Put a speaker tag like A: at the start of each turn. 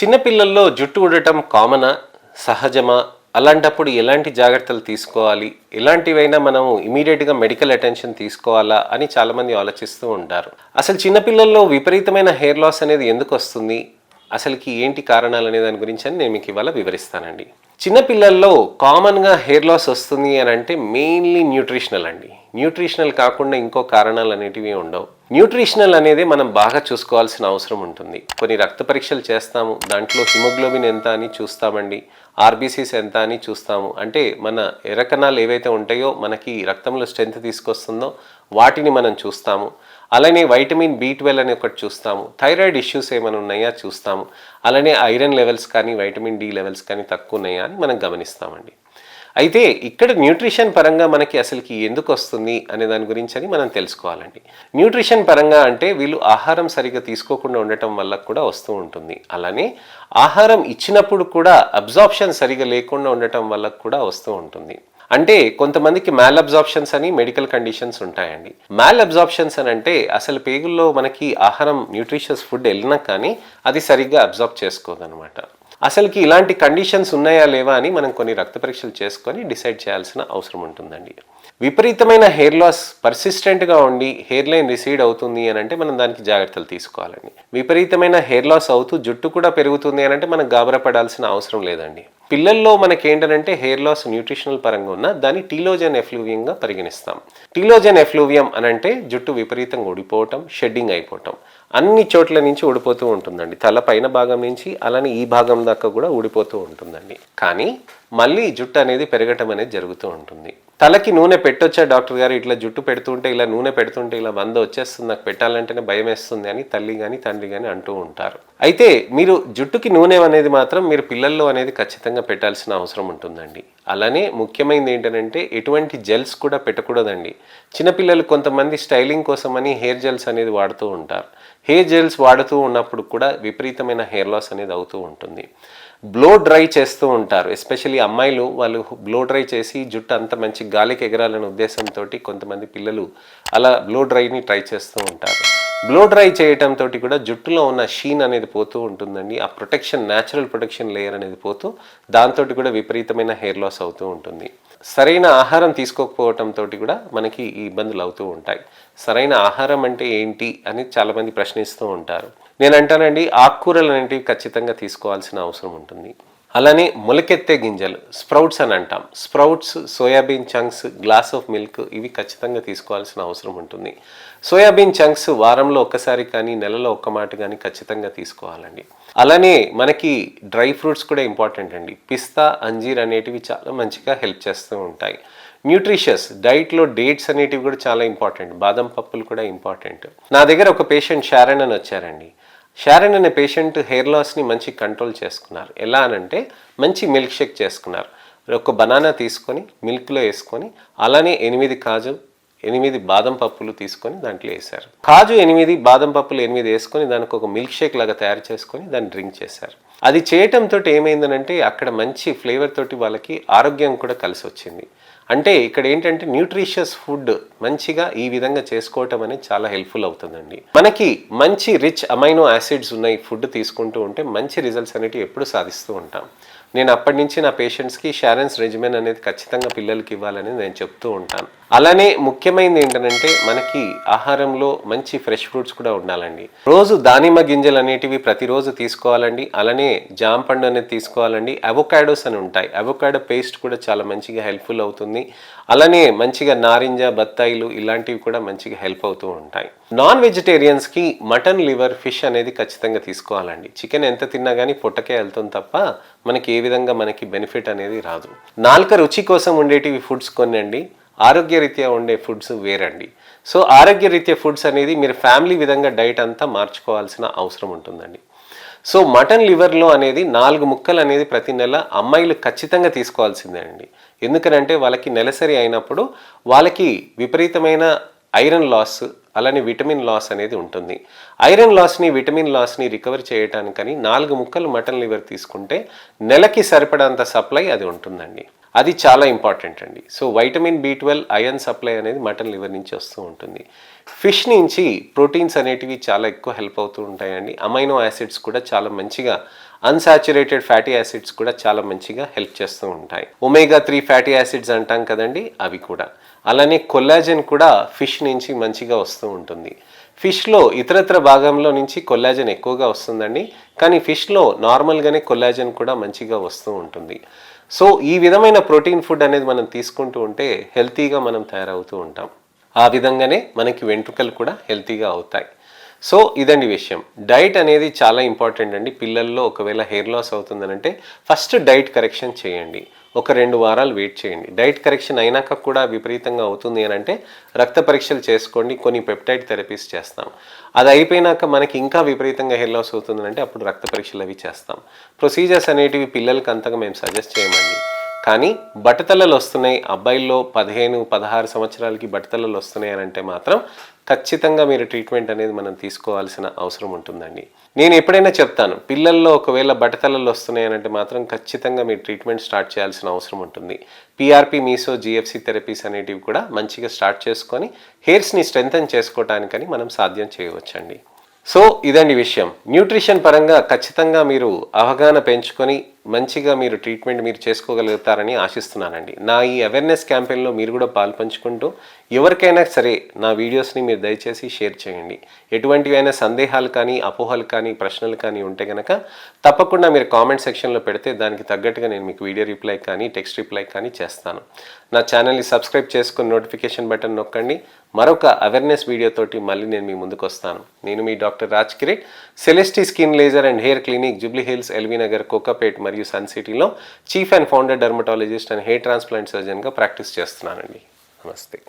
A: చిన్నపిల్లల్లో జుట్టు ఊడటం కామనా? సహజమా? అలాంటప్పుడు ఎలాంటి జాగ్రత్తలు తీసుకోవాలి? ఎలాంటివైనా మనం ఇమీడియట్‌గా మెడికల్ అటెన్షన్ తీసుకోవాలా అని చాలామంది ఆలోచిస్తూ ఉంటారు. అసలు చిన్నపిల్లల్లో విపరీతమైన హెయిర్ లాస్ అనేది ఎందుకొస్తుంది? అసలుకి ఏంటి కారణాలనే దాని గురించని నేను మీకు ఇవాళ వివరిస్తానండి. చిన్నపిల్లల్లో కామన్‌గా హెయిర్ లాస్ వస్తుంది అని అంటే మెయిన్‌లీ న్యూట్రిషనల్ అండి. న్యూట్రిషనల్ కాకుండా ఇంకో కారణాలు అనేటివి ఉండవు. న్యూట్రిషనల్ అనేది మనం బాగా చూసుకోవాల్సిన అవసరం ఉంటుంది. కొన్ని రక్త పరీక్షలు చేస్తాము. దాంట్లో హిమోగ్లోబిన్ ఎంత అని చూస్తామండి. ఆర్బీసీస్ ఎంత అని చూస్తాము. అంటే మన ఎర్ర కణాలు ఏవైతే ఉంటాయో మనకి రక్తంలో స్ట్రెంత్ తీసుకొస్తుందో వాటిని మనం చూస్తాము. అలానే వైటమిన్ B12 అని ఒకటి చూస్తాము. థైరాయిడ్ ఇష్యూస్ ఏమైనా ఉన్నాయా చూస్తాము. అలానే ఐరన్ లెవెల్స్ కానీ వైటమిన్ D లెవెల్స్ కానీ తక్కువ ఉన్నాయా అని మనం గమనిస్తామండి. అయితే ఇక్కడ న్యూట్రిషన్ పరంగా మనకి అసలుకి ఎందుకు వస్తుంది అనే దాని గురించి అని మనం తెలుసుకోవాలండి. న్యూట్రిషన్ పరంగా అంటే వీళ్ళు ఆహారం సరిగ్గా తీసుకోకుండా ఉండటం వల్ల కూడా వస్తూ ఉంటుంది. అలానే ఆహారం ఇచ్చినప్పుడు కూడా అబ్జార్ప్షన్ సరిగ్గా లేకుండా ఉండటం వల్ల కూడా వస్తూ ఉంటుంది. అంటే కొంతమందికి మ్యాల్ అబ్జార్ప్షన్స్ అని మెడికల్ కండిషన్స్ ఉంటాయండి. మ్యాల్ అబ్జార్ప్షన్స్ అని అంటే అసలు పేగుల్లో మనకి ఆహారం న్యూట్రిషియస్ ఫుడ్ వెళ్ళినా కానీ అది సరిగ్గా అబ్జార్బ్ చేసుకోదనమాట. అసలుకి ఇలాంటి కండిషన్స్ ఉన్నాయా లేవా అని మనం కొన్ని రక్త పరీక్షలు చేసుకొని డిసైడ్ చేయాల్సిన అవసరం ఉంటుందండి. విపరీతమైన హెయిర్ లాస్ పర్సిస్టెంట్గా ఉండి హెయిర్ లైన్ రిసీడ్ అవుతుంది అని అంటే మనం దానికి జాగ్రత్తలు తీసుకోవాలండి. విపరీతమైన హెయిర్ లాస్ అవుతూ జుట్టు కూడా పెరుగుతుంది అని అంటే మనం గాబరా పడాల్సిన అవసరం లేదండి. పిల్లల్లో మనకి ఏంటంటే హెయిర్ లాస్ న్యూట్రిషనల్ పరంగా ఉన్న దాన్ని టీలోజన్ ఎఫ్లూవియంగా పరిగణిస్తాం. టీలోజన్ ఎఫ్లూవియం అని అంటే జుట్టు విపరీతంగా ఊడిపోవటం, షెడ్డింగ్ అయిపోవటం, అన్ని చోట్ల నుంచి ఊడిపోతూ ఉంటుందండి. తల పైన భాగం నుంచి అలానే ఈ భాగం దాకా కూడా ఊడిపోతూ ఉంటుందండి. కానీ మళ్ళీ జుట్టు అనేది పెరగటం అనేది జరుగుతూ ఉంటుంది. తలకి నూనె పెట్టొచ్చా డాక్టర్ గారు, ఇట్లా జుట్టు పెడుతుంటే ఇలా నూనె పెడుతుంటే ఇలా 100 వచ్చేస్తుంది, నాకు పెట్టాలంటేనే భయం వేస్తుంది అని తల్లి కానీ తండ్రి కానీ అంటూ ఉంటారు. అయితే మీరు జుట్టుకి నూనె అనేది మాత్రం మీరు పిల్లల్లో అనేది ఖచ్చితంగా పెట్టాల్సిన అవసరం ఉంటుందండి. అలానే ముఖ్యమైనది ఏంటంటే ఎటువంటి జెల్స్ కూడా పెట్టకూడదండి. చిన్నపిల్లలు కొంతమంది స్టైలింగ్ కోసమని హెయిర్ జెల్స్ అనేది వాడుతూ ఉంటారు. హెయిర్ జెల్స్ వాడుతూ ఉన్నప్పుడు కూడా విపరీతమైన హెయిర్ లాస్ అనేది అవుతూ ఉంటుంది. బ్లో డ్రై చేస్తూ ఉంటారు. ఎస్పెషల్లీ అమ్మాయిలు వాళ్ళు బ్లో డ్రై చేసి జుట్టు అంత మంచి గాలికి ఎగరాలనే ఉద్దేశంతో కొంతమంది పిల్లలు అలా బ్లో డ్రైని ట్రై చేస్తూ ఉంటారు. బ్లో డ్రై చేయటంతో కూడా జుట్టులో ఉన్న షీన్ అనేది పోతూ ఉంటుందండి. ఆ ప్రొటెక్షన్, న్యాచురల్ ప్రొటెక్షన్ లేయర్ అనేది పోతూ దాంతో కూడా విపరీతమైన హెయిర్ లాస్ అవుతూ ఉంటుంది. సరైన ఆహారం తీసుకోకపోవటంతో కూడా మనకి ఈ ఇబ్బందులు అవుతూ ఉంటాయి. సరైన ఆహారం అంటే ఏంటి అని చాలామంది ప్రశ్నిస్తూ ఉంటారు. నేను అంటానండి, ఆకుకూరలు అనేటివి ఖచ్చితంగా తీసుకోవాల్సిన అవసరం ఉంటుంది. అలానే మొలకెత్తే గింజలు, స్ప్రౌట్స్ అని అంటాం. Sprouts, soybean chunks, glass of milk ఇవి ఖచ్చితంగా తీసుకోవాల్సిన అవసరం ఉంటుంది. సోయాబీన్ చంక్స్ వారంలో ఒక్కసారి కానీ నెలలో ఒక్క మాట కానీ ఖచ్చితంగా తీసుకోవాలండి. అలానే మనకి డ్రై ఫ్రూట్స్ కూడా ఇంపార్టెంట్ అండి. పిస్తా, అంజీర్ అనేటివి చాలా మంచిగా హెల్ప్ చేస్తూ ఉంటాయి. న్యూట్రిషియస్ డైట్లో డేట్స్ అనేటివి కూడా చాలా ఇంపార్టెంట్. బాదం పప్పులు కూడా ఇంపార్టెంట్. నా దగ్గర ఒక పేషెంట్ షారన్ అని వచ్చారండి. షారన్ అనే పేషెంట్ హెయిర్ లాస్ని మంచి కంట్రోల్ చేసుకున్నారు. ఎలా అనంటే మంచి మిల్క్ షేక్ చేసుకున్నారు. ఒక బనానా తీసుకొని మిల్క్లో వేసుకొని అలానే 8 కాజు, 8 బాదం పప్పులు తీసుకొని దాంట్లో వేశారు. కాజు 8, బాదం పప్పులు 8 వేసుకొని దానికి ఒక మిల్క్ షేక్ లాగా తయారు చేసుకొని దాన్ని డ్రింక్ చేశారు. అది చేయటంతో ఏమైందనంటే అక్కడ మంచి ఫ్లేవర్ తోటి వాళ్ళకి ఆరోగ్యం కూడా కలిసి వచ్చింది. అంటే ఇక్కడ ఏంటంటే న్యూట్రిషియస్ ఫుడ్ మంచిగా ఈ విధంగా చేసుకోవటం అనేది చాలా హెల్ప్ఫుల్ అవుతుందండి. మనకి మంచి రిచ్ అమైనో యాసిడ్స్ ఉన్న ఈ ఫుడ్ తీసుకుంటూ ఉంటే మంచి రిజల్ట్స్ అనేవి ఎప్పుడు సాధిస్తూ ఉంటాం. నేను అప్పటి నుంచి నా పేషెంట్స్కి షారన్స్ రెజిమెన్ అనేది ఖచ్చితంగా పిల్లలకి ఇవ్వాలని నేను చెప్తూ ఉంటాను. అలానే ముఖ్యమైనది ఏంటంటే మనకి ఆహారంలో మంచి ఫ్రెష్ ఫ్రూట్స్ కూడా ఉండాలండి. రోజు దానిమ్మ గింజలు అనేటివి ప్రతిరోజు తీసుకోవాలండి. అలానే జామ పండు అనేది తీసుకోవాలండి. అవొకాడోస్ అని ఉంటాయి. అవొకాడో పేస్ట్ కూడా చాలా మంచిగా హెల్ప్ఫుల్ అవుతుంది. అలానే మంచిగా నారింజ, బత్తాయిలు ఇలాంటివి కూడా మంచిగా హెల్ప్ అవుతూ ఉంటాయి. నాన్ వెజిటేరియన్స్కి మటన్, లివర్, ఫిష్ అనేది ఖచ్చితంగా తీసుకోవాలండి. చికెన్ ఎంత తిన్నా కానీ పొట్టకే వెళ్తుంది తప్ప మనకి ఏ విధంగా మనకి బెనిఫిట్ అనేది రాదు. నాలుక రుచి కోసం ఉండేటివి ఫుడ్స్ కొన్ని అండి, ఆరోగ్యరీత్యా ఉండే ఫుడ్స్ వేరండి. సో ఆరోగ్యరీత్యా ఫుడ్స్ అనేది మీరు ఫ్యామిలీ విధంగా డైట్ అంతా మార్చుకోవాల్సిన అవసరం ఉంటుందండి. సో మటన్ లివర్లో అనేది 4 ముక్కలు అనేది ప్రతి నెల అమ్మాయిలు ఖచ్చితంగా తీసుకోవాల్సిందే అండి. ఎందుకనంటే వాళ్ళకి నెలసరి అయినప్పుడు వాళ్ళకి విపరీతమైన ఐరన్ లాస్ అలానే విటమిన్ లాస్ అనేది ఉంటుంది. ఐరన్ లాస్ని, విటమిన్ లాస్ని రికవర్ చేయడానికని 4 ముక్కలు మటన్ లివర్ తీసుకుంటే నెలకి సరిపడంత సప్లై అది ఉంటుందండి. అది చాలా ఇంపార్టెంట్ అండి. So vitamin B12, iron supply అనేది మటన్ లివర్ నుంచి వస్తూ ఉంటుంది. ఫిష్ నుంచి ప్రోటీన్స్ అనేటివి చాలా ఎక్కువ హెల్ప్ అవుతూ ఉంటాయండి. అమైనో యాసిడ్స్ కూడా చాలా మంచిగా అన్సాచురేటెడ్ ఫ్యాటీ యాసిడ్స్ కూడా చాలా మంచిగా హెల్ప్ చేస్తూ ఉంటాయి. ఒమేగా 3 ఫ్యాటీ యాసిడ్స్ అంటాం కదండి, అవి కూడా. అలానే కొల్లాజెన్ కూడా ఫిష్ నుంచి మంచిగా వస్తూ ఉంటుంది. ఫిష్లో ఇతరత్ర భాగంలో నుంచి కొల్లాజెన్ ఎక్కువగా వస్తుందండి, కానీ ఫిష్లో నార్మల్గానే కొల్లాజెన్ కూడా మంచిగా వస్తూ ఉంటుంది. సో ఈ విధమైన ప్రోటీన్ ఫుడ్ అనేది మనం తీసుకుంటూ ఉంటే హెల్తీగా మనం తయారవుతూ ఉంటాం. ఆ విధంగానే మనకి వెంట్రుకలు కూడా హెల్తీగా అవుతాయి. సో ఇదండి విషయం. డైట్ అనేది చాలా ఇంపార్టెంట్ అండి. పిల్లల్లో ఒకవేళ హెయిర్ లాస్ అవుతుందనంటే ఫస్ట్ డైట్ కరెక్షన్ చేయండి. ఒక 2 వారాలు వెయిట్ చేయండి. డైట్ కరెక్షన్ అయినాక కూడా విపరీతంగా అవుతుంది అని అంటే రక్త పరీక్షలు చేసుకోండి, కొన్ని పెప్టైడ్ థెరపీస్ చేస్తాం. అది అయిపోయినాక మనకి ఇంకా విపరీతంగా హెయిర్ లాస్ అవుతుంది అంటే అప్పుడు రక్త పరీక్షలు అవి చేస్తాం. ప్రొసీజర్స్ అనేటివి పిల్లలకి అంతగా మేము సజెస్ట్ చేయమండి. కానీ బట్టతలలు వస్తున్నాయి, అబ్బాయిల్లో 15-16 సంవత్సరాలకి బట్టతలలు వస్తున్నాయి అని అంటే మాత్రం ఖచ్చితంగా మీరు ట్రీట్మెంట్ అనేది మనం తీసుకోవాల్సిన అవసరం ఉంటుందండి. నేను ఎప్పుడైనా చెప్తాను, పిల్లల్లో ఒకవేళ బట్టతలలు వస్తున్నాయి అని అంటే మాత్రం ఖచ్చితంగా మీరు ట్రీట్మెంట్ స్టార్ట్ చేయాల్సిన అవసరం ఉంటుంది. PRP, మీసో, GFC థెరపీస్ అనేటివి కూడా మంచిగా స్టార్ట్ చేసుకొని హెయిర్స్ని స్ట్రెంథన్ చేసుకోవటానికని మనం సాధ్యం చేయవచ్చండి. సో ఇదండి విషయం. న్యూట్రిషన్ పరంగా ఖచ్చితంగా మీరు అవగాహన పెంచుకొని మంచిగా మీరు ట్రీట్మెంట్ మీరు చేసుకోగలుగుతారని ఆశిస్తున్నానండి. నా ఈ అవేర్నెస్ క్యాంపెయిన్లో మీరు కూడా పాల్పంచుకుంటూ ఎవరికైనా సరే నా వీడియోస్ని మీరు దయచేసి షేర్ చేయండి. ఎటువంటివైనా సందేహాలు కానీ, అపోహలు కానీ, ప్రశ్నలు కానీ ఉంటే కనుక తప్పకుండా మీరు కామెంట్ సెక్షన్లో పెడితే దానికి తగ్గట్టుగా నేను మీకు వీడియో రిప్లై కానీ, టెక్స్ట్ రిప్లై కానీ చేస్తాను. నా ఛానల్ని సబ్స్క్రైబ్ చేసుకుని నోటిఫికేషన్ బటన్ నొక్కండి. మరొక అవేర్నెస్ వీడియోతోటి మళ్ళీ నేను మీ ముందుకు వస్తాను. నేను మీ doctor Raj Kireet, Celestee skin laser and hair clinic, Jubilee Hills, L B Nagar, Kokapet మరియు సన్ సిటీలో chief and founder dermatologist and hair transplant సర్జన్గా ప్రాక్టీస్ చేస్తున్నానండి. నమస్తే.